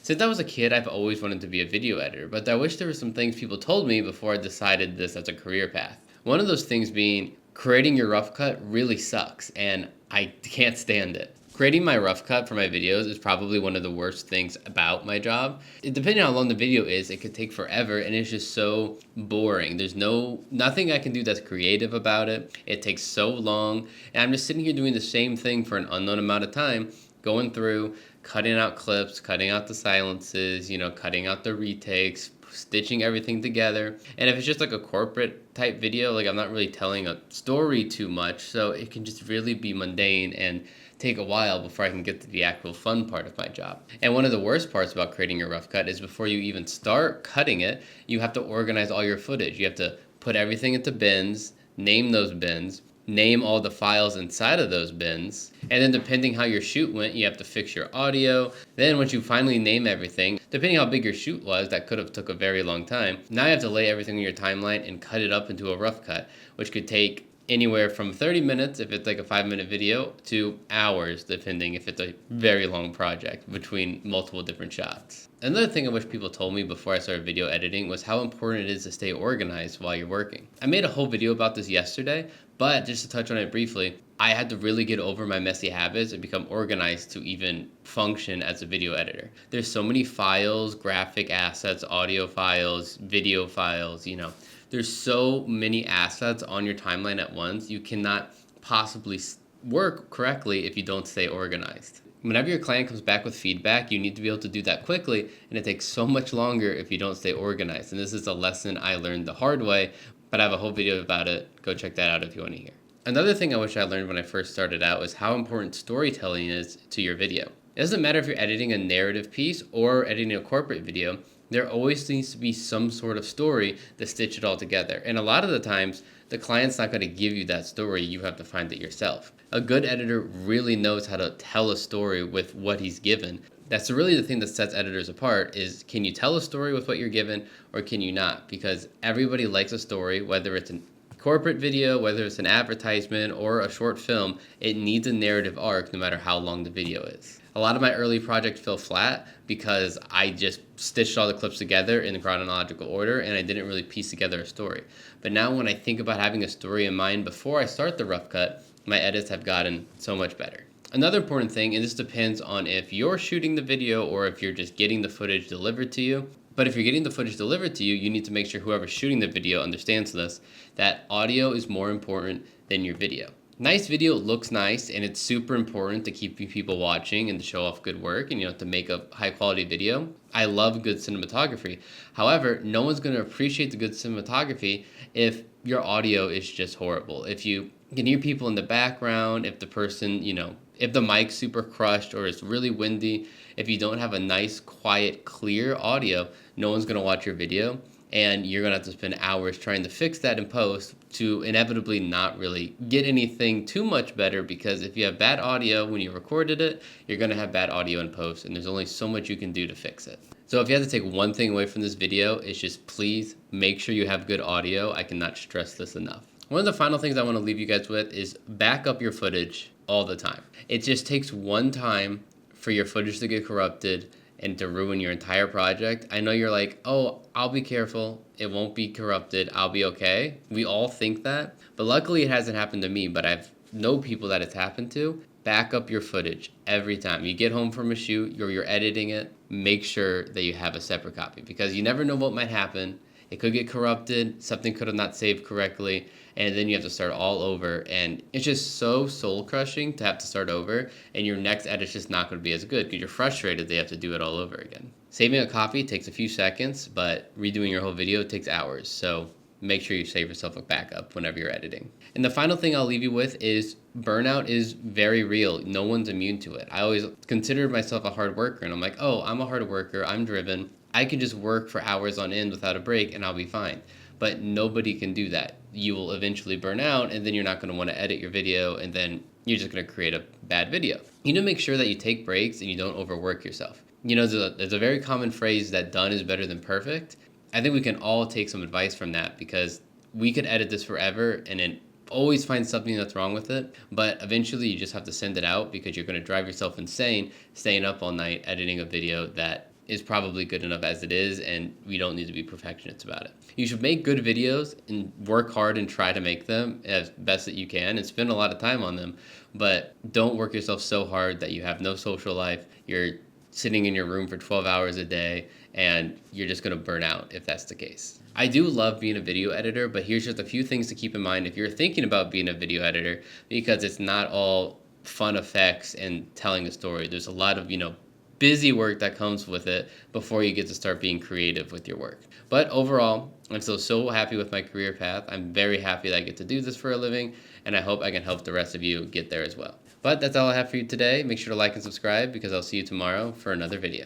Since I was a kid, I've always wanted to be a video editor, but I wish there were some things people told me before I decided this as a career path. One of those things being creating your rough cut really sucks, and I can't stand it. Creating my rough cut for my videos is probably one of the worst things about my job. Depending on how long the video is, it could take forever, and it's just so boring. There's nothing I can do that's creative about it. It takes so long, and I'm just sitting here doing the same thing for an unknown amount of time, going through, cutting out clips, cutting out the silences, cutting out the retakes, stitching everything together. And if it's just like a corporate type video, like I'm not really telling a story too much, so it can just really be mundane and take a while before I can get to the actual fun part of my job. And one of the worst parts about creating your rough cut is before you even start cutting it, you have to organize all your footage. You have to put everything into bins, name those bins, name all the files inside of those bins, and then depending how your shoot went, you have to fix your audio. Then once you finally name everything, depending how big your shoot was, that could have took a very long time. Now you have to lay everything in your timeline and cut it up into a rough cut, which could take anywhere from 30 minutes if it's like a 5-minute video to hours depending if it's a very long project between multiple different shots. Another thing I wish people told me before I started video editing was how important it is to stay organized while you're working. I made a whole video about this yesterday, but just to touch on it briefly, I had to really get over my messy habits and become organized to even function as a video editor. There's so many files, graphic assets, audio files, video files, There's so many assets on your timeline at once, you cannot possibly work correctly if you don't stay organized. Whenever your client comes back with feedback, you need to be able to do that quickly, and it takes so much longer if you don't stay organized. And this is a lesson I learned the hard way, but I have a whole video about it. Go check that out if you want to hear. Another thing I wish I learned when I first started out was how important storytelling is to your video. It doesn't matter if you're editing a narrative piece or editing a corporate video, there always needs to be some sort of story to stitch it all together. And a lot of the times, the client's not going to give you that story, you have to find it yourself. A good editor really knows how to tell a story with what he's given. That's really the thing that sets editors apart is, can you tell a story with what you're given or can you not? Because everybody likes a story, whether it's a corporate video, whether it's an advertisement or a short film, it needs a narrative arc no matter how long the video is. A lot of my early projects fell flat because I just stitched all the clips together in chronological order and I didn't really piece together a story. But now when I think about having a story in mind before I start the rough cut, my edits have gotten so much better. Another important thing, and this depends on if you're shooting the video or if you're just getting the footage delivered to you, but if you're getting the footage delivered to you, you need to make sure whoever's shooting the video understands this, that audio is more important than your video. Nice video looks nice, and it's super important to keep people watching and to show off good work and to make a high quality video. I love good cinematography. However, no one's going to appreciate the good cinematography if your audio is just horrible. If you can hear people in the background, if the person, if the mic's super crushed or it's really windy, if you don't have a nice, quiet, clear audio, no one's going to watch your video. And you're going to have to spend hours trying to fix that in post to inevitably not really get anything too much better, because if you have bad audio when you recorded it, you're going to have bad audio in post, and there's only so much you can do to fix it. So if you had to take one thing away from this video, it's just please make sure you have good audio. I cannot stress this enough. One of the final things I want to leave you guys with is back up your footage all the time. It just takes one time for your footage to get corrupted and to ruin your entire project. I know you're like, oh, I'll be careful. It won't be corrupted. I'll be okay. We all think that. But luckily it hasn't happened to me, but I've know people that it's happened to. Back up your footage every time. You get home from a shoot or you're editing it, make sure that you have a separate copy, because you never know what might happen. It could get corrupted, something could have not saved correctly, and then you have to start all over, and it's just so soul-crushing to have to start over, and your next edit's just not going to be as good because you're frustrated they have to do it all over again. Saving a copy takes a few seconds, but redoing your whole video takes hours, so make sure you save yourself a backup whenever you're editing. And the final thing I'll leave you with is burnout is very real. No one's immune to it. I always considered myself a hard worker, and I'm like, oh, I'm a hard worker, I'm driven. I can just work for hours on end without a break and I'll be fine. But nobody can do that. You will eventually burn out, and then you're not going to want to edit your video, and then you're just going to create a bad video. You need to make sure that you take breaks and you don't overwork yourself. There's a very common phrase that done is better than perfect. I think we can all take some advice from that, because we could edit this forever and then always find something that's wrong with it, but eventually you just have to send it out because you're going to drive yourself insane staying up all night editing a video that is probably good enough as it is, and we don't need to be perfectionists about it. You should make good videos and work hard and try to make them as best that you can and spend a lot of time on them, but don't work yourself so hard that you have no social life, you're sitting in your room for 12 hours a day, and you're just going to burn out if that's the case. I do love being a video editor, but here's just a few things to keep in mind if you're thinking about being a video editor, because it's not all fun effects and telling a story. There's a lot of, busy work that comes with it before you get to start being creative with your work. But overall, I'm still so happy with my career path. I'm very happy that I get to do this for a living, and I hope I can help the rest of you get there as well. But that's all I have for you today. Make sure to like and subscribe, because I'll see you tomorrow for another video.